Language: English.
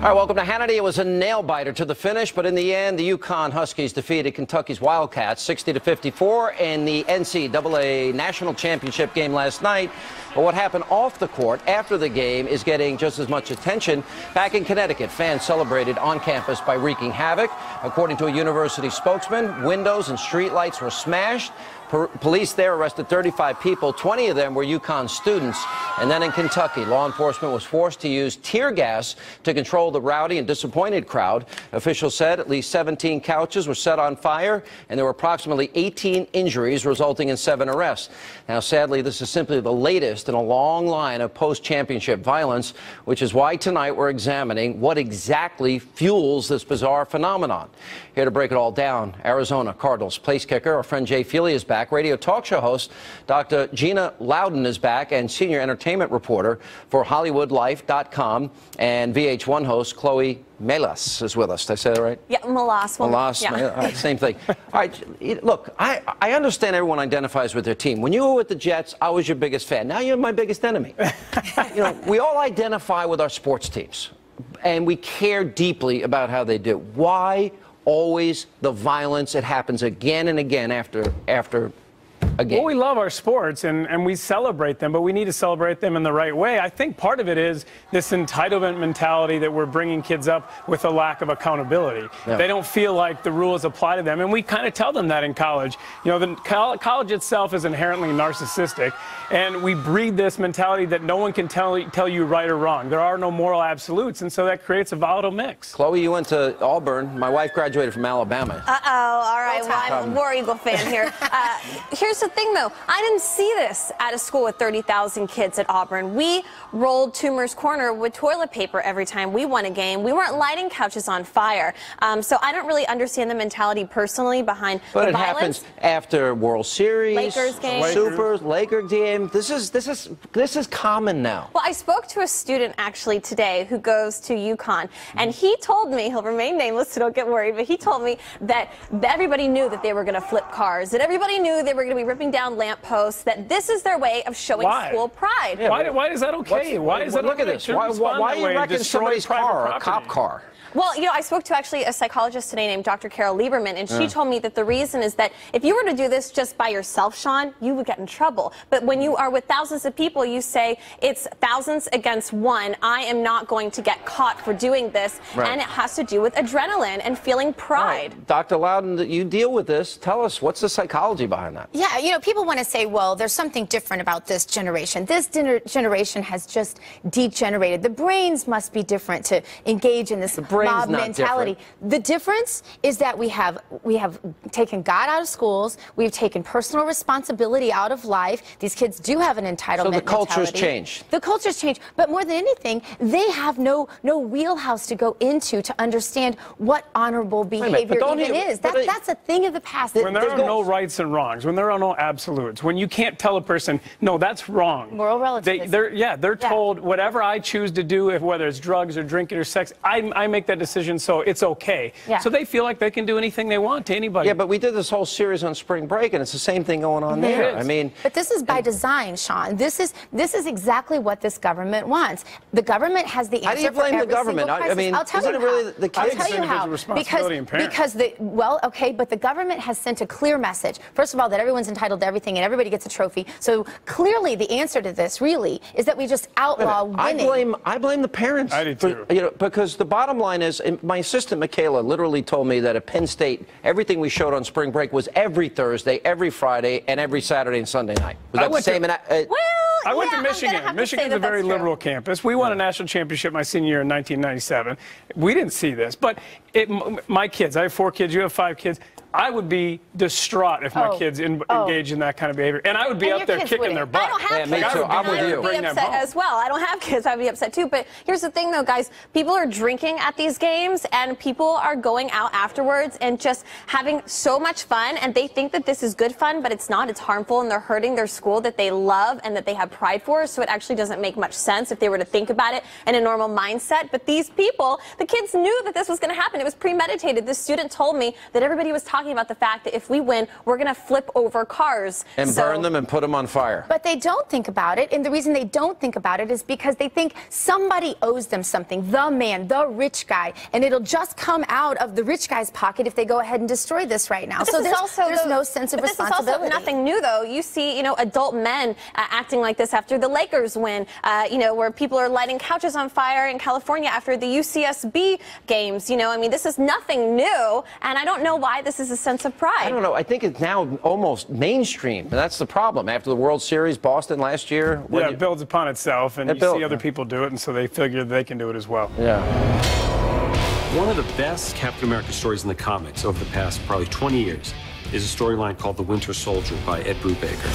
All right, welcome to Hannity. It was a nail-biter to the finish, but in the end, the Uconn Huskies defeated Kentucky's Wildcats 60-54 in the NCAA National Championship game last night. But what happened off the court after the game is getting just as much attention. Back in Connecticut, fans celebrated on campus by wreaking havoc. According to a university spokesman, windows and streetlights were smashed. Police there arrested 35 people. 20 of them were Uconn students. And then in Kentucky, law enforcement was forced to use tear gas to control the rowdy and disappointed crowd. Officials said at least 17 couches were set on fire, and there were approximately 18 injuries, resulting in 7 arrests. Now, sadly, this is simply the latest in a long line of post-championship violence, which is why tonight we're examining what exactly fuels this bizarre phenomenon. Here to break it all down, Arizona Cardinals place kicker, our friend Jay Feely is back. Radio talk show host Dr. Gina Loudon is back, and senior entertainment reporter for HollywoodLife.com and VH1 host Chloe Melas is with us. Did I say that right? Yeah, Melas. Melas. Yeah. All right, same thing. All right, look, I understand everyone identifies with their team. When you were with the Jets, I was your biggest fan. Now you're my biggest enemy. You know, we all identify with our sports teams, and we care deeply about how they do. Why always the violence? It happens again and again after a game. Well, we love our sports and we celebrate them, but we need to celebrate them in the right way. I think part of it is this entitlement mentality that we're bringing kids up with a lack of accountability. Yeah. They don't feel like the rules apply to them, and we kind of tell them that in college. You know, the college itself is inherently narcissistic, and we breed this mentality that no one can tell you right or wrong. There are no moral absolutes, and so that creates a volatile mix. Chloe, you went to Auburn. My wife graduated from Alabama. All right. Well, I'm a War Eagle fan here. Here's the thing, though. I didn't see this at a school with 30,000 kids at Auburn. We rolled Toomer's Corner with toilet paper every time we won a game. We weren't lighting couches on fire. So I don't really understand the mentality personally behind the violence. But it happens after World Series, Lakers games, Supers, Laker game. This is common now. Well, I spoke to a student actually today who goes to Uconn, and he told me, he'll remain nameless, so don't get worried, but he told me that everybody knew that they were going to flip cars, that everybody knew they were going to be ripping down lampposts, that this is their way of showing school pride. Yeah, why is that okay? Why is that look at this. Why are you wrecking somebody's car, a cop car? Well, you know, I spoke to actually a psychologist today named Dr. Carol Lieberman, and she told me that the reason is that if you were to do this just by yourself, Sean, you would get in trouble. But when you are with thousands of people, you say it's thousands against one. I am not going to get caught for doing this. Right. And it has to do with adrenaline and feeling pride. Right. Dr. Loudon, you deal with this. Tell us, what's the psychology behind that? Yeah, you know, people want to say, well, there's something different about this generation. This generation has just degenerated. The brains must be different to engage in this mob mentality. Different. The difference is that we have taken God out of schools. We've taken personal responsibility out of life. These kids do have an entitlement mentality. So the culture's changed. The culture's changed. But more than anything, they have no wheelhouse to go into to understand what honorable behavior even is. That's a thing of the past. When there are no rights and wrongs, when there are no absolutes, when you can't tell a person, no, that's wrong. Moral relativism. They're told whatever I choose to do, whether it's drugs or drinking or sex, I make that decision, so it's okay. Yeah. So they feel like they can do anything they want to anybody. Yeah, but we did this whole series on spring break, and it's the same thing going on there. I mean, but this is by design, Sean. This is exactly what this government wants. The government has the answer. How do you blame the government? I mean, I'll tell you isn't it really the kids? I'll tell you how. Well, okay, but the government has sent a clear message. First of all, that everyone's entitled to everything and everybody gets a trophy. So clearly, the answer to this really is that we just outlaw winning. I blame the parents. I do too. You know, because the bottom line is, my assistant Michaela literally told me that at Penn State, everything we showed on spring break was every Thursday, every Friday, and every Saturday and Sunday night. Was that the same? I went to Michigan. Michigan's a very liberal campus. We won a national championship my senior year in 1997. We didn't see this, but my kids, I have 4 kids, you have 5 kids. I would be distraught if my kids engage in that kind of behavior. And I would be up there kicking their butt. I don't have kids. Me too. I'm with you. I would be upset as well. I don't have kids. I'd be upset too. But here's the thing, though, guys. People are drinking at these games, and people are going out afterwards and just having so much fun. And they think that this is good fun, but it's not. It's harmful, and they're hurting their school that they love and that they have pride for. So it actually doesn't make much sense if they were to think about it in a normal mindset. But these people, the kids knew that this was going to happen. It was premeditated. This student told me that everybody was talking talking about the fact that if we win, we're going to flip over cars. And burn them and put them on fire. But they don't think about it, and the reason they don't think about it is because they think somebody owes them something, the man, the rich guy, and it'll just come out of the rich guy's pocket if they go ahead and destroy this right now. So there's no sense of responsibility. This is also nothing new, though. You see, adult men acting like this after the Lakers win, where people are lighting couches on fire in California after the UCSB games. I mean, this is nothing new, and I don't know why this is a sense of pride. I don't know. I think it's now almost mainstream, and that's the problem. After the World Series, Boston last year. Yeah, it builds upon itself, and you see other people do it, and so they figure they can do it as well. Yeah. One of the best Captain America stories in the comics over the past probably 20 years is a storyline called The Winter Soldier by Ed Brubaker.